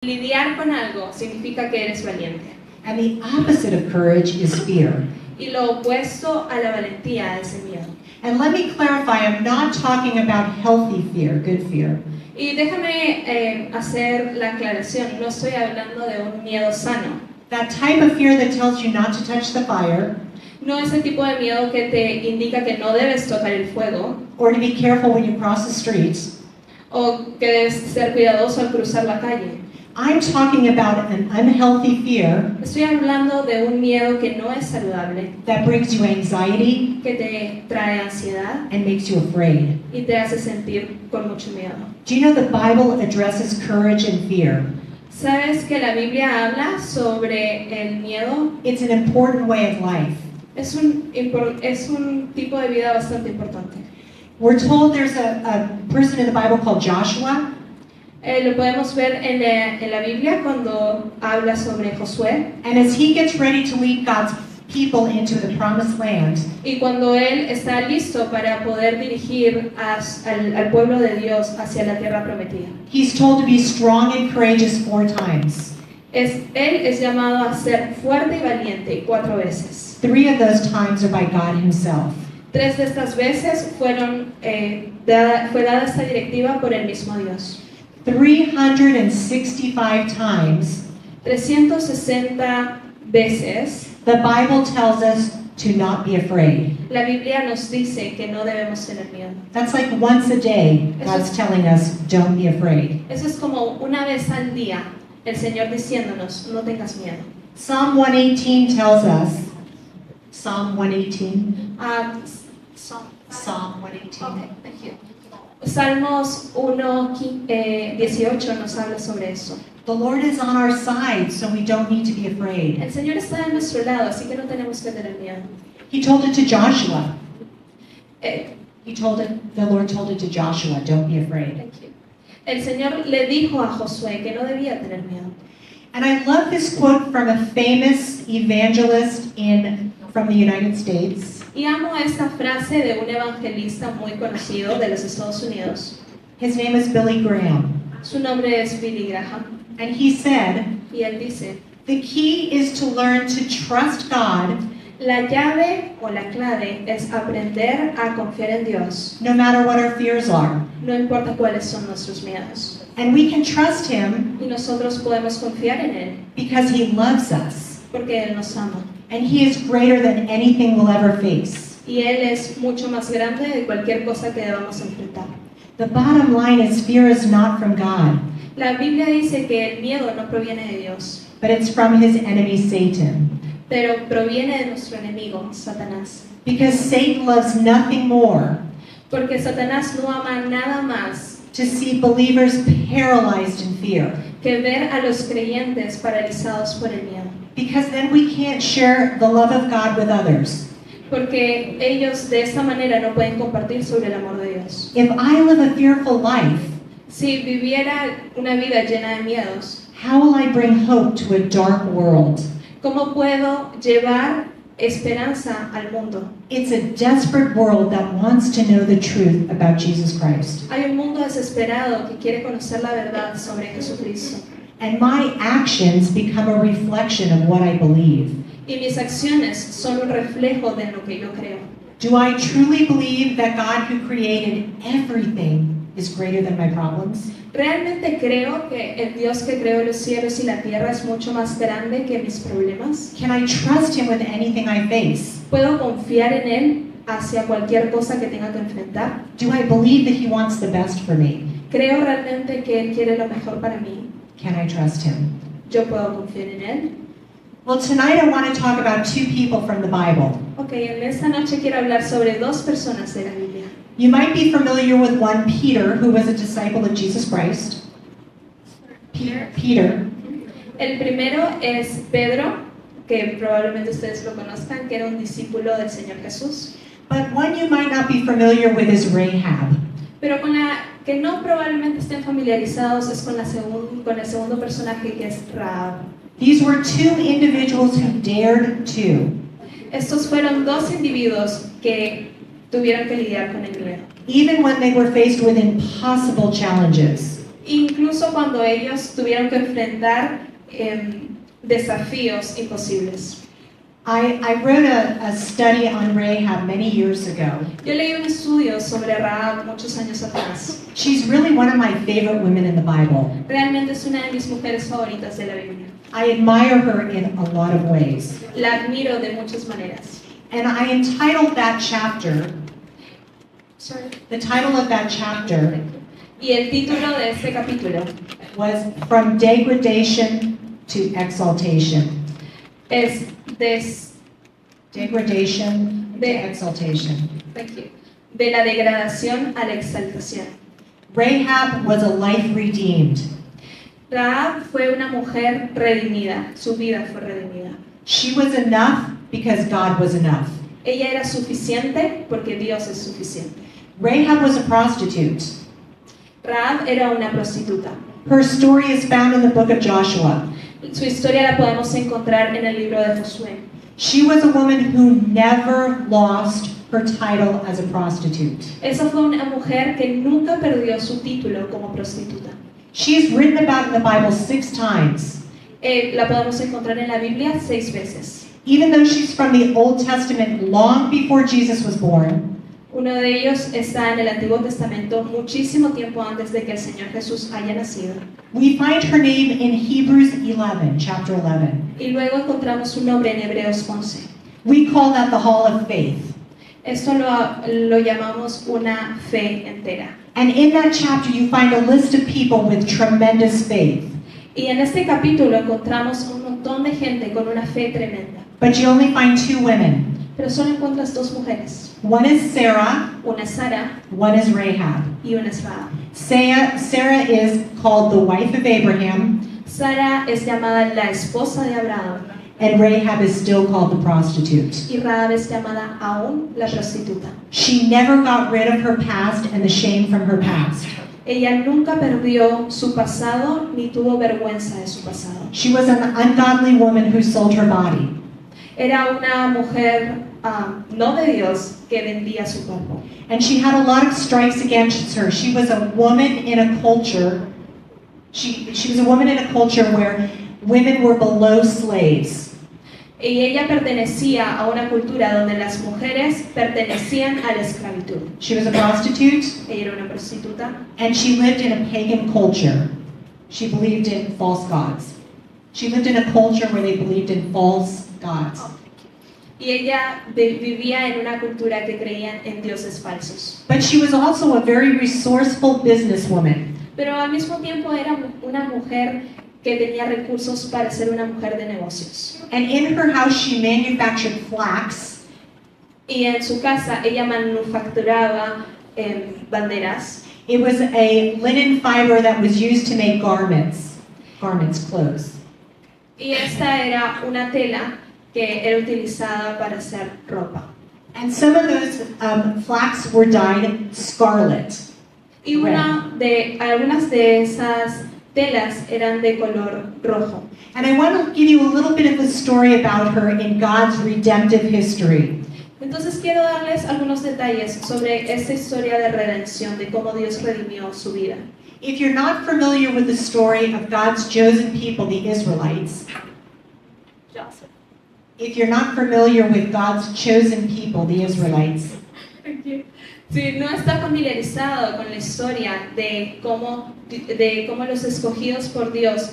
lidiar con algo significa que eres valiente. And the opposite of courage is fear. Y lo opuesto a la valentía es el miedo. And let me clarify, I'm not talking about healthy fear, good fear. Y déjame hacer la aclaración, no estoy hablando de un miedo sano. That type of fear that tells you not to touch the fire, No es el tipo de miedo que te indica que no debes tocar el fuego, or to be careful when you cross the streets. o que debes ser cuidadoso al cruzar la calle. I'm talking about an unhealthy fear Estoy hablando de un miedo que no es saludable, that brings you anxiety que te trae ansiedad and makes you afraid. y te hace sentir con mucho miedo. Do you know the Bible addresses courage and fear? ¿Sabes que la Biblia habla sobre el miedo? It's an important way of life. Es un tipo de vida bastante importante. We're told there's a person in the Bible called Joshua, Lo podemos ver en la Biblia cuando habla sobre Josué. and as he gets ready to lead God's people into the promised land, Y cuando él está listo para poder dirigir al pueblo de Dios hacia la tierra prometida. he's told to be strong and courageous 4 times. Él es llamado a ser fuerte y valiente 4 veces. 3 of those times are by God himself. 3 de estas veces fue dada esta directiva por el mismo Dios. 365 times, 360 veces the Bible tells us to not be afraid. la Biblia nos dice que no debemos tener miedo. That's like once a day, God's telling us, don't be afraid. Eso es como una vez al día el Señor diciéndonos, no tengas miedo. Psalm 118 tells us, Psalm 118, Psalm 118. Okay, thank you. Salmos 1:18 nos habla sobre eso. The Lord is on our side, so we don't need to be afraid. El Señor está de nuestro lado, así que no tenemos que tener miedo. He told it to Joshua. Eh, The Lord told it to Joshua, don't be afraid. Thank you. El Señor le dijo a Josué que no debía tener miedo. And I love this quote from a famous evangelist from the United States. Y amo esta frase de un evangelista muy conocido de los Estados Unidos. His name is Billy Graham. Su nombre es Billy Graham. And he said, Y él dice, the key is to learn to trust God la llave o la clave es aprender a confiar en Dios, no matter what our fears are. no importa cuáles son nuestros miedos. And we can trust him Y nosotros podemos confiar en Él, because he loves us. porque Él nos ama. And he is greater than anything we'll ever face. Y Él es mucho más grande de cualquier cosa que debamos enfrentar. The bottom line is fear is not from God, La Biblia dice que el miedo no proviene de Dios, but it's from his enemy Satan. pero proviene de nuestro enemigo, Satanás. Because Satan loves nothing more Porque Satanás no ama nada más to see believers paralyzed in fear. que ver a los creyentes paralizados por el miedo. Because then we can't share the love of God with others. Porque ellos de esta manera no pueden compartir sobre el amor de Dios. If I live a fearful life, Si viviera una vida llena de miedos, how will I bring hope to a dark world? ¿cómo puedo llevar esperanza al mundo? It's a desperate world that wants to know the truth about Jesus Christ. Hay un mundo desesperado que quiere conocer la verdad sobre Jesucristo. And my actions become a reflection of what I believe. Y mis acciones son un reflejo de lo que yo creo. Do I truly believe that God who created everything is greater than my problems? ¿Realmente creo que el Dios que creó los cielos y la tierra es mucho más grande que mis problemas? Can I trust him with anything I face? ¿Puedo confiar en Él hacia cualquier cosa que tenga que enfrentar? Do I believe that he wants the best for me? ¿Creo realmente que Él quiere lo mejor para mí? Can I trust him? ¿Yo puedo confiar en Él? Well, tonight I want to talk about 2 people from the Bible. Ok, en esta noche quiero hablar sobre 2 personas de la Biblia. You might be familiar with one, Peter, who was a disciple of Jesus Christ. Peter. El primero es Pedro, que probablemente ustedes lo conozcan, que era un discípulo del Señor Jesús. But one you might not be familiar with is Rahab. Pero con la que no probablemente estén familiarizados es con el segundo personaje, que es Rahab. These were 2 individuals who dared to, Estos fueron 2 individuos que tuvieron que lidiar con el miedo. even when they were faced with impossible challenges. incluso cuando ellos tuvieron que enfrentar desafíos imposibles. I wrote a study on Rahab many years ago. Yo leí un estudio sobre Rahab muchos años atrás. She's really one of my favorite women in the Bible. Realmente es una de mis mujeres favoritas de la Biblia. I admire her in a lot of ways. La admiro de muchas maneras. And I entitled that chapter, the title of that chapter Y el título de este capítulo was From Degradation to Exaltation. es Degradation to exaltation. de la degradación a la exaltación. Rahab was a life redeemed. Rahab fue una mujer redimida, su vida fue redimida. She was enough because God was enough. Ella era suficiente porque Dios es suficiente. Rahab was a prostitute. Rahab era una prostituta. Her story is found in the book of Joshua. Su historia la podemos encontrar en el libro de Josué. She was a woman who never lost her title as a prostitute. Esa fue una mujer que nunca perdió su título como prostituta. She is written about in the Bible 6 times. La podemos encontrar en la Biblia 6 veces. Even though she's from the Old Testament long before Jesus was born, Uno de ellos está en el Antiguo Testamento muchísimo tiempo antes de que el Señor Jesús haya nacido. we find her name in Hebrews 11, chapter 11. Y luego encontramos su nombre en Hebreos 11. We call that the Hall of Faith. Esto lo llamamos una fe entera. And in that chapter you find a list of people with tremendous faith. Y en este capítulo encontramos un montón de gente con una fe tremenda. But you only find 2 women. Pero solo encuentras 2 mujeres. One is Sarah, Una es Sara one is Rahab. y una es Rahab. Sarah is called the wife of Abraham, Sara es llamada la esposa de Abraham and Rahab is still called the prostitute. y Rahab es llamada aún la prostituta. She never got rid of her past and the shame from her past. Ella nunca perdió su pasado ni tuvo vergüenza de su pasado. She was an ungodly woman who sold her body. Era una mujer no de Dios que vendía su cuerpo. And she had a lot of strikes against her. She was a woman in a culture. She was a woman in a culture where women were below slaves. Y ella pertenecía a una cultura donde las mujeres pertenecían a la esclavitud. She was a prostitute, Ella era una prostituta and she lived in a pagan culture. She believed in false gods. She lived in a culture where they believed in false gods. y ella vivía en una cultura que creían en dioses falsos. But she was also a very resourceful businesswoman. Pero al mismo tiempo era una mujer que tenía recursos para ser una mujer de negocios. And in her house she manufactured flax. Y en su casa ella manufacturaba banderas. It was a linen fiber that was used to make garments, clothes. Y esta era una tela que era utilizada para hacer ropa. And some of those flax were dyed scarlet. Y algunas de esas telas eran de color rojo. And I want to give you a little bit of a story about her in God's redemptive history. Entonces quiero darles algunos detalles sobre esta historia de redención, de cómo Dios redimió su vida. If you're not familiar with the story of God's chosen people, the Israelites, if you're not familiar with God's chosen people, the Israelites, Si no está familiarizado con la historia de cómo los escogidos por Dios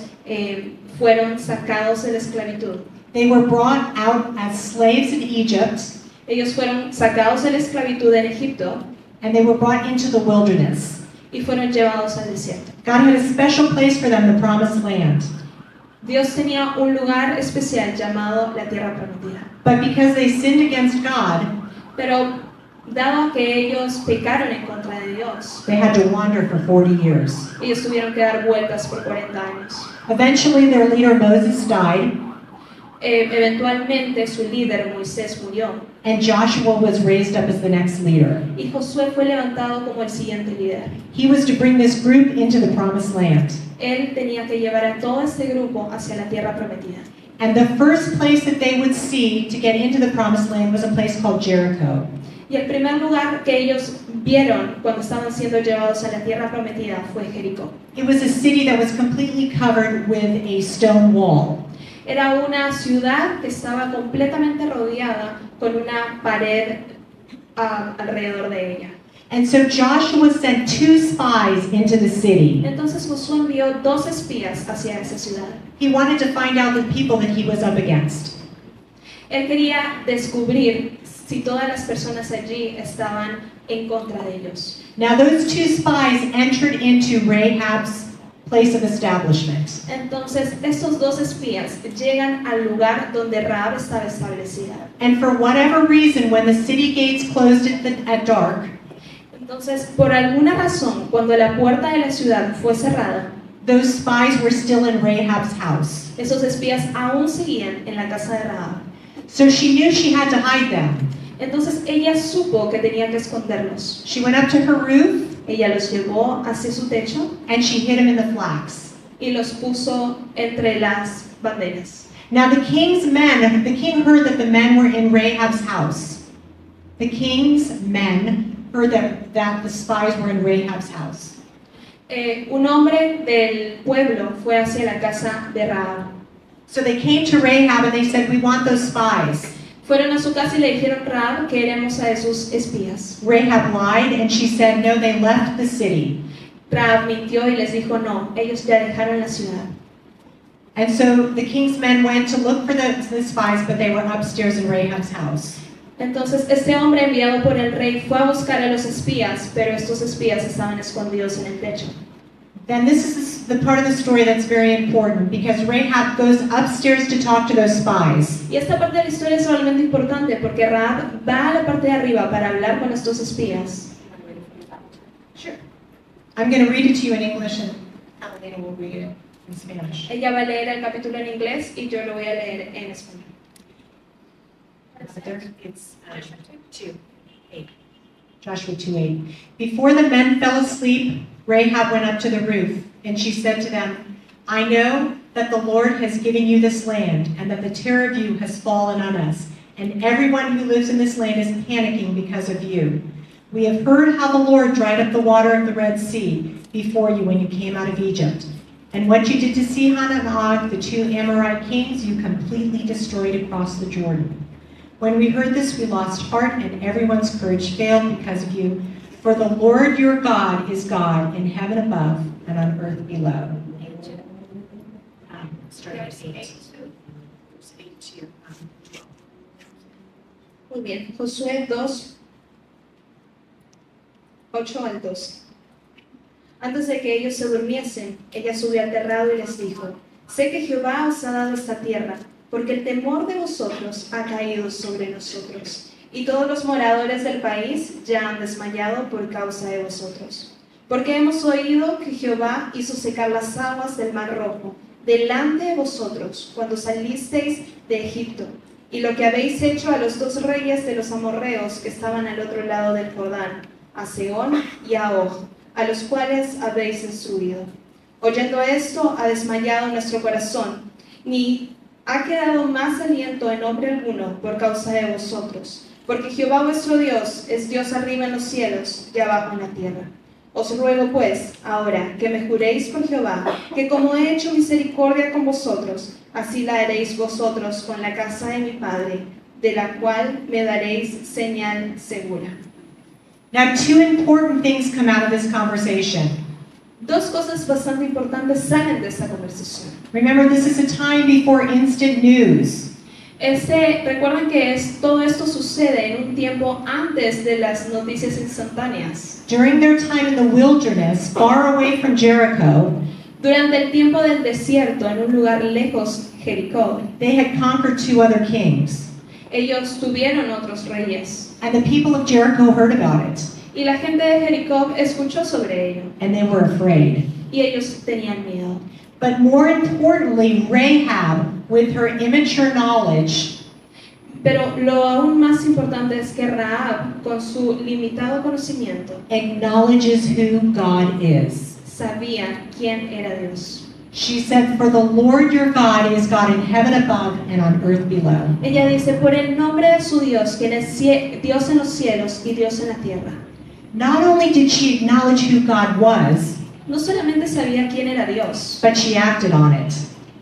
fueron sacados de la esclavitud. they were brought out as slaves in Egypt, Ellos fueron sacados de la esclavitud en Egipto and they were brought into the wilderness. y fueron llevados al desierto. God had a special place for them, the promised land. Dios tenía un lugar especial llamado la tierra prometida. But because they sinned against God, Pero dado que ellos pecaron en contra de Dios, they had to wander for 40 years. ellos tuvieron que dar vueltas por 40 años. Eventually, their leader Moses died, Eventualmente su líder Moisés murió and Joshua was raised up as the next leader. y Josué fue levantado como el siguiente líder. He was to bring this group into the promised land. Él tenía que llevar a todo este grupo hacia la tierra prometida. And the first place that they would see to get into the promised land was a place called Jericho. Y el primer lugar que ellos vieron cuando estaban siendo llevados a la tierra prometida fue Jericó. It was a city that was completely covered with a stone wall. Era una ciudad que estaba completamente rodeada con una pared alrededor de ella. And so Joshua sent 2 spies into the city. Entonces Josué envió 2 espías hacia esa ciudad. He wanted to find out the people that he was up against. Él quería descubrir si todas las personas allí estaban en contra de ellos. Now those 2 spies entered into Rahab's place of establishment. Entonces estos 2 espías llegan al lugar donde Rahab estaba establecida. And for whatever reason, when the city gates closed at dark, Entonces, por alguna razón, cuando la puerta de la ciudad fue cerrada, those spies were still in Rahab's house. esos espías aún seguían en la casa de Rahab. So she knew she had to hide them. Entonces ella supo que tenía que esconderlos. She went up to her roof Ella los llevó hacia su techo and she hid them in the flax. y los puso entre las banderas. Now the king heard that the men were in Rahab's house. The king's men heard that the spies were in Rahab's house. Un hombre del pueblo fue hacia la casa de Rahab. So they came to Rahab and they said, "We want those spies." Fueron a su casa y le dijeron, Rahab, queremos a esos espías. Rahab lied and she said, "No, they left the city." Rahab mintió y les dijo, no, ellos ya dejaron la ciudad. And so the king's men went to look for the spies, but they were upstairs in Rahab's house. Entonces este hombre enviado por el rey fue a buscar a los espías, pero estos espías estaban escondidos en el techo. Then this is the part of the story that's very important because Rahab goes upstairs to talk to those spies. Y esta parte de la historia es realmente importante porque Rahab va a la parte de arriba para hablar con estos espías. Sure. I'm going to read it to you in English and Catalina will read it in Spanish. Ella va a leer el capítulo en inglés y yo lo voy a leer en español. It's 2:8. Joshua 2:8. Before the men fell asleep, Rahab went up to the roof, and she said to them, "I know that the Lord has given you this land, and that the terror of you has fallen on us, and everyone who lives in this land is panicking because of you. We have heard how the Lord dried up the water of the Red Sea before you when you came out of Egypt. And what you did to Sihon and Og, the 2 Amorite kings, you completely destroyed across the Jordan. When we heard this, we lost heart, and everyone's courage failed because of you. For the Lord your God is God in heaven above and on earth below." Starting at 8. Muy bien, Josué 2, 8 al 12. Antes de que ellos se durmiesen, ella subió al terrado y les dijo, sé que Jehová os ha dado esta tierra, porque el temor de vosotros ha caído sobre nosotros, y todos los moradores del país ya han desmayado por causa de vosotros. Porque hemos oído que Jehová hizo secar las aguas del Mar Rojo delante de vosotros cuando salisteis de Egipto, y lo que habéis hecho a los 2 reyes de los amorreos que estaban al otro lado del Jordán, a Sehón y a Og, a los cuales habéis destruido. Oyendo esto, ha desmayado nuestro corazón, ni ha quedado más aliento en hombre alguno por causa de vosotros, porque Jehová vuestro Dios es Dios arriba en los cielos y abajo en la tierra. Os ruego pues, ahora, que me juréis por Jehová, que como he hecho misericordia con vosotros, así la haréis vosotros con la casa de mi padre, de la cual me daréis señal segura. Now, 2 important things come out of this conversation. 2 cosas bastante importantes salen de esta conversación. Remember, this is a time before instant news. Recuerden que todo esto sucede en un tiempo antes de las noticias instantáneas. During their time in the wilderness, far away from Jericho, durante el tiempo del desierto, en un lugar lejos, Jericó, they had conquered 2 other kings. Ellos tuvieron otros reyes. And the people of Jericho heard about it. Y la gente de Jericó escuchó sobre ello. And they were afraid. Y ellos tenían miedo. But more importantly, Rahab, with her immature knowledge, pero lo aún más importante es que Rahab, con su limitado conocimiento, acknowledges who God is. sabía quién era Dios. She said, "For the Lord your God is God in heaven above and on earth below." Ella dice, por el nombre de su Dios, quien es Dios en los cielos y Dios en la tierra. Not only did she acknowledge who God was, No solamente sabía quién era Dios, but she acted on it.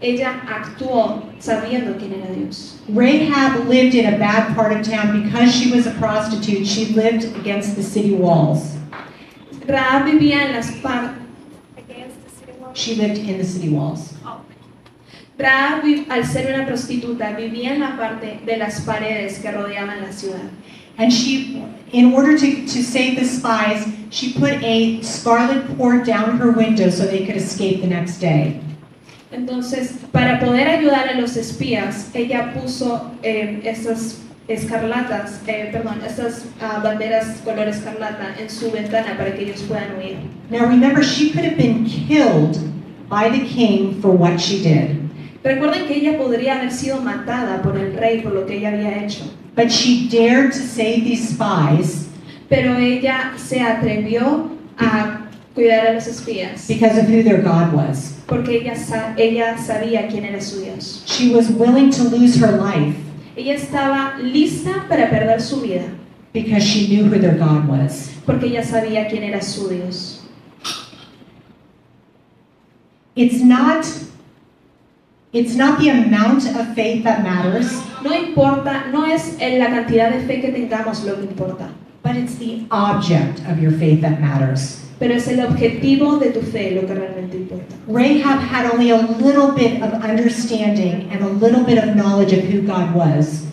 ella actuó sabiendo quién era Dios. Rahab lived in a bad part of town because she was a prostitute. She lived against the city walls. Rahab vivía en las partes. She lived in the city walls. Rahab, al ser una prostituta, vivía en la parte de las paredes que rodeaban la ciudad. And she, in order to save the spies, she put a scarlet cord down her window so they could escape the next day. Entonces, para poder ayudar a los espías, ella puso estas banderas color escarlata en su ventana para que ellos puedan huir. Now remember, she could have been killed by the king for what she did. Recuerden que ella podría haber sido matada por el rey por lo que ella había hecho. But she dared to save these spies Pero ella se atrevió a cuidar a los espías because of who their God was. porque ella sabía quién era su Dios. She was willing to lose her life Ella estaba lista para perder su vida because she knew who their God was. porque ella sabía quién era su Dios. It's not the amount of faith that matters, No importa, no es la cantidad de fe que tengamos lo que importa, but it's the object of your faith that matters. pero es el objetivo de tu fe lo que realmente importa. Rahab had only a little bit of understanding and a little bit of knowledge of who God was.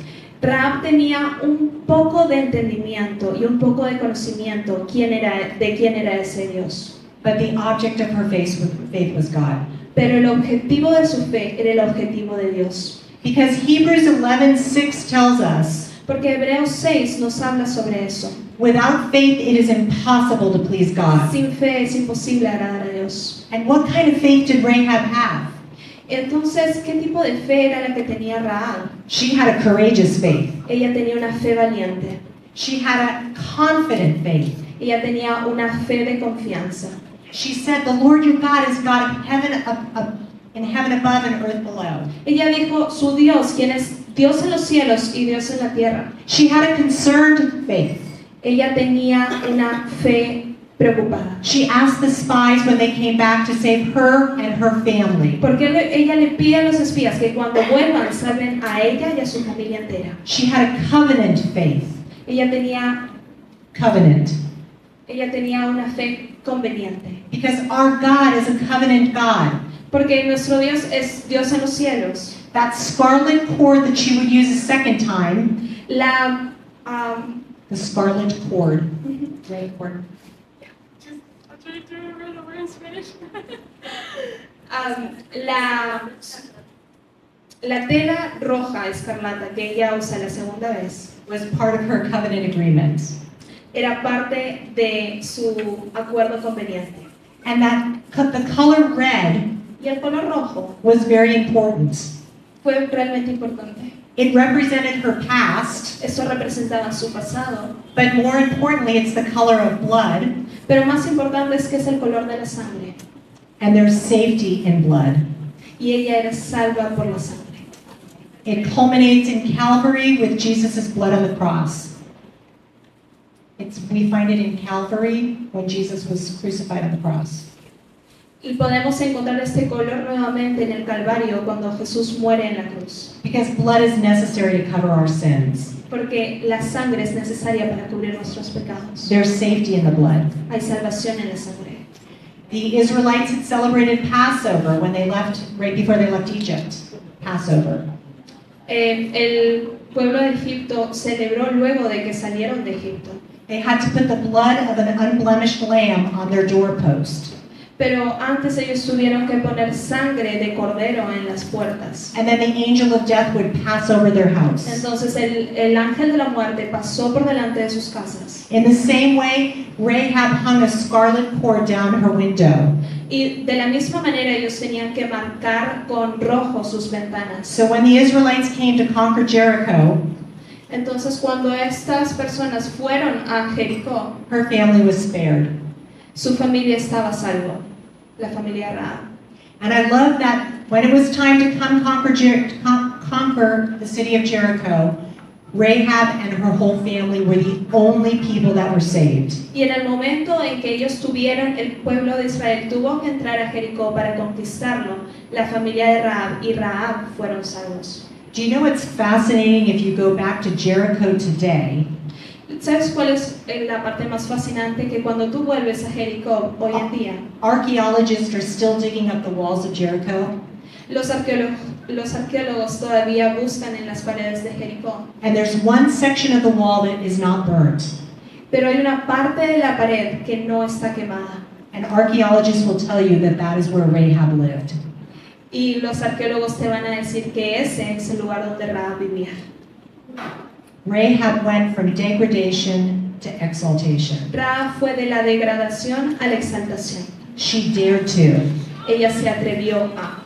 Rahab tenía un poco de entendimiento y un poco de conocimiento de quién era ese Dios. But the object of her faith was God. Pero el objetivo de su fe era el objetivo de Dios. Because Hebrews 11:6 tells us, Porque Hebreos 6 nos habla sobre eso. without faith it is impossible to please God. Sin fe es imposible agradar a Dios. And what kind of faith did Rahab have? Entonces, ¿qué tipo de fe era la que tenía Rahab? She had a courageous faith. Ella tenía una fe valiente. She had a confident faith. Ella tenía una fe de confianza. She said, "The Lord your God is God of heaven in heaven above and earth below." Ella dijo, su Dios, quien es Dios en los cielos y Dios en la tierra. She had a concerned faith. Ella tenía una fe preocupada. She asked the spies when they came back to save her and her family. Porque ella le pide a los espías que cuando vuelvan salven a ella y a su familia entera. She had a covenant faith. Ella tenía una fe conveniente. Because our God is a covenant God. Porque nuestro Dios es Dios en los cielos. That scarlet cord that she would use a second time, the scarlet cord. Red cord. I'm trying to remember the word in Spanish. La tela roja escarlata que ella usa la segunda vez Was part of her covenant agreement. era parte de su acuerdo conveniente. And the color red Y el color rojo was very important. fue realmente importante. It represented her past, Eso representaba su pasado, but more importantly, it's the color of blood, pero más importante es que es el color de la sangre. and there's safety in blood. Y ella era salva por la sangre. It culminates in Calvary with Jesus' blood on the cross. We find it in Calvary when Jesus was crucified on the cross. Y podemos encontrar este color nuevamente en el Calvario cuando Jesús muere en la cruz. Because blood is necessary to cover our sins. Porque la sangre es necesaria para cubrir nuestros pecados. There's safety in the blood. Hay salvación en la sangre. The Israelites had celebrated Passover when they left, right before they left Egypt. Passover. El pueblo de Egipto celebró luego de que salieron de Egipto. They had to put the blood of an unblemished lamb on their doorpost. Pero antes ellos tuvieron que poner sangre de cordero en las puertas. And then the angel of death would pass over their house. Entonces el ángel de la muerte pasó por delante de sus casas. In the same way, Rahab hung a scarlet cord down her window. Y de la misma manera ellos tenían que marcar con rojo sus ventanas. So when the Israelites came to conquer Jericho, Entonces cuando estas personas fueron a Jericó, her family was spared. su familia estaba a salvo, la familia Rahab. And I love that when it was time to come conquer the city of Jericho, Rahab and her whole family were the only people that were saved. Y en el momento en que ellos tuvieron, el pueblo de Israel tuvo que entrar a Jericó para conquistarlo, la familia de Rahab y Rahab fueron salvos. Do you know what's fascinating if you go back to Jericho today? ¿Sabes cuál es la parte más fascinante? Que cuando tú vuelves a Jericó hoy en día, Archaeologists are still digging up the walls of Jericho. los arqueólogos todavía buscan en las paredes de Jericó. And there's one section of the wall that is not burnt. Pero hay una parte de la pared que no está quemada. And archaeologists will tell you that that is where Rahab lived. Y los arqueólogos te van a decir que ese es el lugar donde Rahab vivía. Rahab went from degradation to exaltation. Rahab fue de la degradación a la exaltación. She dared to. Ella se atrevió a.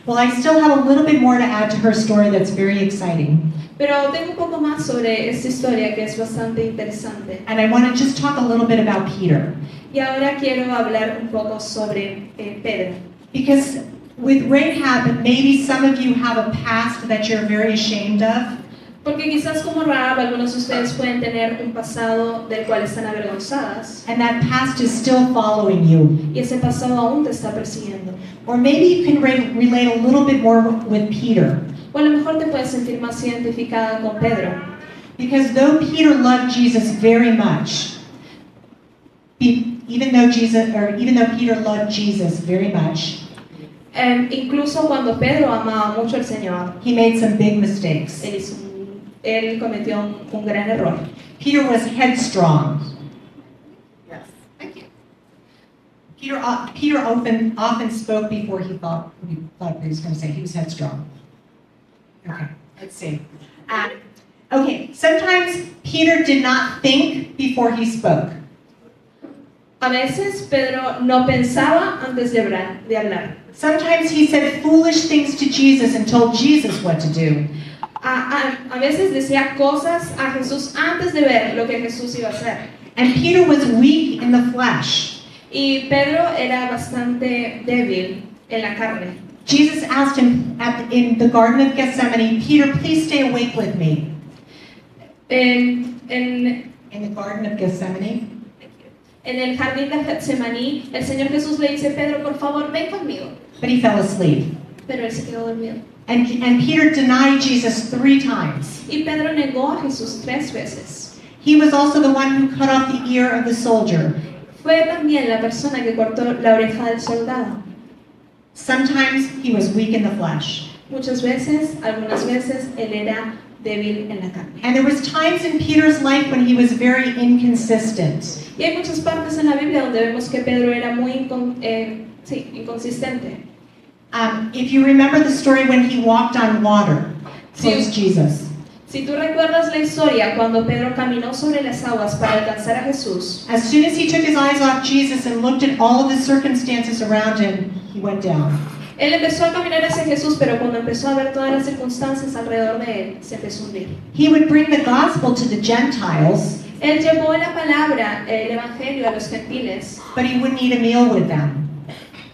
Well, I still have a little bit more to add to her story that's very exciting. Pero tengo un poco más sobre esta historia que es bastante interesante. And I want to just talk a little bit about Peter. Y ahora quiero hablar un poco sobre Pedro. Because with Rahab, maybe some of you have a past that you're very ashamed of. Porque quizás como Rahab, algunos de ustedes pueden tener un pasado del cual están avergonzadas. And that past is still following you. Y ese pasado aún te está persiguiendo. Or maybe you can relate a little bit more with Peter. O a lo mejor te puedes sentir más identificada con Pedro. Because though Peter loved Jesus very much, even though Peter loved Jesus very much, Incluso cuando Pedro amaba mucho al Señor, he made some big mistakes. él cometió un gran error. Peter was headstrong. Yes, thank you. Peter often spoke before he thought what he was going to say. He was headstrong. Okay, let's see. Okay, sometimes Peter did not think before he spoke. A veces Pedro no pensaba antes de hablar. Sometimes he said foolish things to Jesus and told Jesus what to do. A veces decía cosas a Jesús antes de ver lo que Jesús iba a hacer. And Peter was weak in the flesh. Y Pedro era bastante débil en la carne. Jesus asked him in the Garden of Gethsemane, Peter, please stay awake with me. In the Garden of Gethsemane. En el jardín de Getsemaní, el Señor Jesús le dice, Pedro, por favor, ven conmigo. But he fell asleep. Pero él se quedó dormido. And Peter denied Jesus 3 times. Y Pedro negó a Jesús 3 veces. He was also the one who cut off the ear of the soldier. Fue también la persona que cortó la oreja del soldado. Sometimes he was weak in the flesh. Muchas veces, algunas veces, él era débil en la carne. And there was times in Peter's life when he was very inconsistent. Y hay muchas partes en la Biblia donde vemos que Pedro era muy inconsistente. If you remember the story when he walked on water towards Jesus. Si tú recuerdas la historia cuando Pedro caminó sobre las aguas para alcanzar a Jesús. As soon as he took his eyes off Jesus and looked at all of the circumstances around him, he went down. Él empezó a caminar hacia Jesús, pero cuando empezó a ver todas las circunstancias alrededor de él, se empezó a hundir. He would bring the gospel to the Gentiles. Él llevó la palabra, el evangelio a los gentiles. But he wouldn't eat a meal with them.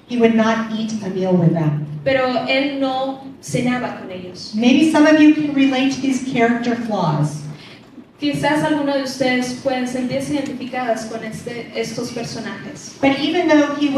He would not eat a meal with them. Pero él no cenaba con ellos. Maybe some of you can relate to these character flaws. Quizás algunos de ustedes pueden sentirse identificadas con estos personajes. But even though he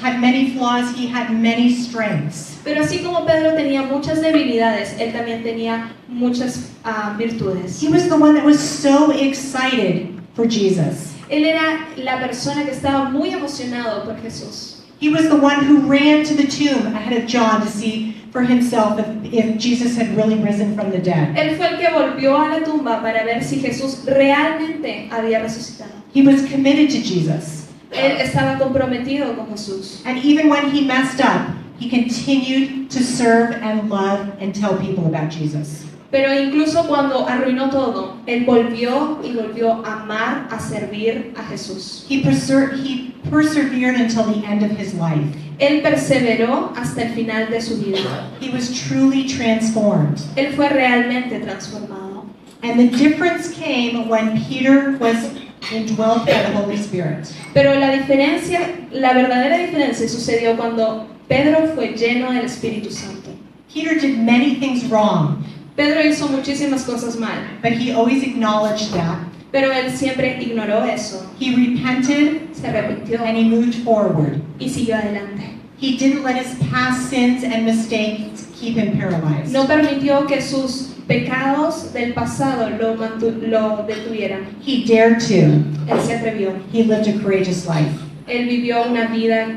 had many flaws, he had many strengths. Pero así como Pedro tenía muchas debilidades, él también tenía muchas virtudes. He was the one that was so excited for Jesus. Él era la persona que estaba muy emocionado por Jesús. He was the one who ran to the tomb ahead of John to see for himself if Jesus had really risen from the dead. Él fue el que volvió a la tumba para ver si Jesús realmente había resucitado. He was committed to Jesus. Él estaba comprometido con Jesús. And even when he messed up, he continued to serve and love and tell people about Jesus. Pero incluso cuando arruinó todo, él volvió a amar, a servir a Jesús. He persevered until the end of his life. Él perseveró hasta el final de su vida. He was truly transformed. Él fue realmente transformado. And the difference came when Peter was indwelt by the Holy Spirit. Pero la verdadera diferencia sucedió cuando Pedro fue lleno del Espíritu Santo. Peter did many things wrong, Pedro hizo muchísimas cosas mal, but he always acknowledged that. pero él siempre ignoró eso. He repented Se arrepintió and he moved forward. y siguió adelante. He didn't let his past sins and mistakes keep him paralyzed. No permitió que sus pecados del pasado lo detuvieran. He dared to. Él se atrevió. He lived a courageous life. Él vivió una vida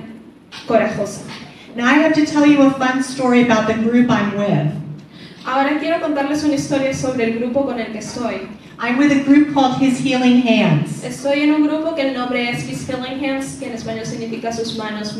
corajosa. Now I have to tell you a fun story about the group I'm with. Ahora quiero contarles una historia sobre el grupo con el que estoy. I'm with a group called His Healing Hands. Estoy en un grupo que el nombre es His Healing Hands, que en español significa sus manos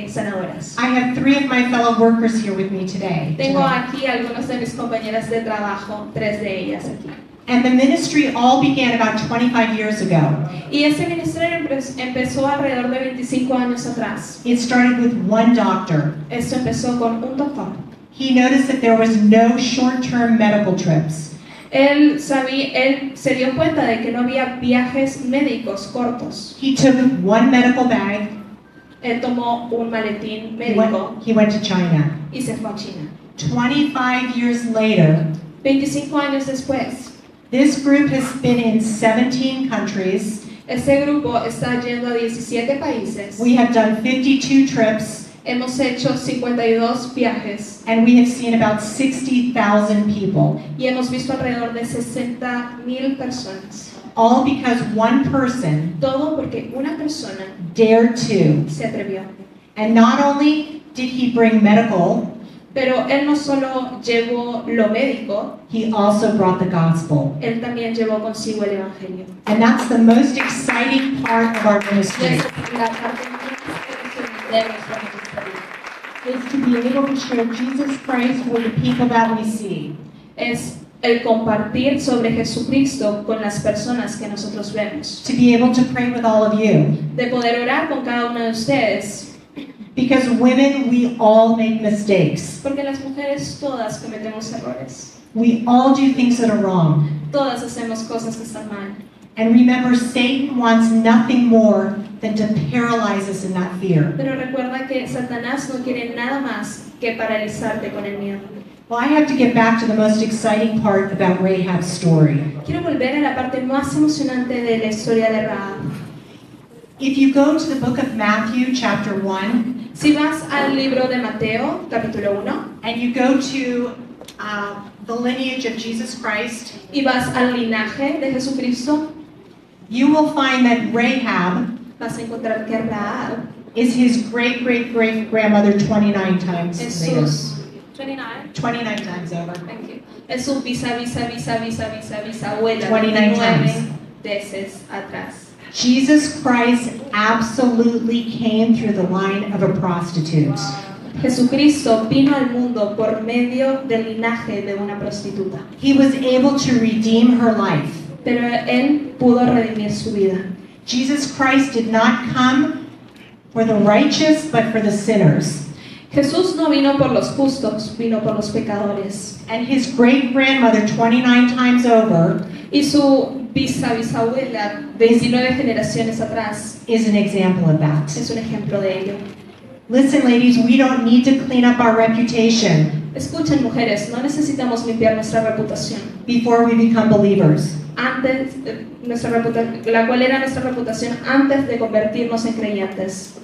sanadoras. I have 3 of my fellow workers here with me today. Tengo aquí algunas de mis compañeras de trabajo, 3 de ellas aquí. And the ministry all began about 25 years ago. Y este ministerio empezó alrededor de 25 años atrás. It started with one doctor. Esto empezó con un doctor. He noticed that there was no short-term medical trips. Él se dio cuenta de que no había viajes médicos cortos. He took one medical bag. Él tomó un maletín He médico went to China. y se fue a China. 25 years later, 25 años después, this group has been in 17 countries. este grupo está yendo a 17 países. We have done 52 trips, Hemos hecho 52 viajes and we have seen about 60,000 people, y hemos visto alrededor de 60,000 personas. all because one person Todo porque una persona dared to. se atrevió. And not only did he bring medical, Pero él no solo llevó lo médico, he also brought the gospel. él también llevó consigo el evangelio. And that's the most exciting part of our Y ministry, esa es la parte más emocionante de nuestro ministerio. is to be able to share Jesus Christ with the people that we see. Es el compartir sobre Jesucristo con las personas que nosotros vemos. To be able to pray with all of you. De poder orar con cada uno de ustedes. Because women, we all make mistakes. Porque las mujeres todas cometemos errores. We all do things that are wrong. Todas hacemos cosas que están mal. And remember, Satan wants nothing more than to paralyze us in that fear. Pero recuerda que Satanás no quiere nada más que paralizarte con el miedo. Well, I have to get back to the most exciting part about Rahab's story. Quiero volver a la parte más emocionante de la historia de Rahab. If you go to the book of Matthew, chapter 1, Si vas al libro de Mateo, capítulo 1, and you go to the lineage of Jesus Christ, y vas al linaje de Jesucristo, you will find that Rahab vas a encontrar que Rahab is his great-great-great-grandmother 29 times es later. sus 29. 29 times over. Thank you. Es su bisabuela 29 times. veces atrás. Jesus Christ absolutely came through the line of a prostitute. Jesucristo vino al mundo por medio del linaje de una prostituta. He was able to redeem her life. Pero él pudo redimir su vida. Jesus Christ did not come for the righteous, but for the sinners. Jesús no vino por los justos, vino por los pecadores. And his great-grandmother 29 times over Y su bisabuela 29 generaciones atrás is an example of that. es un ejemplo de ello. Listen, ladies, we don't need to clean up our reputation Escuchen, mujeres, no necesitamos limpiar nuestra reputación. before we become believers. La cual era nuestra reputación antes de convertirnos en creyentes.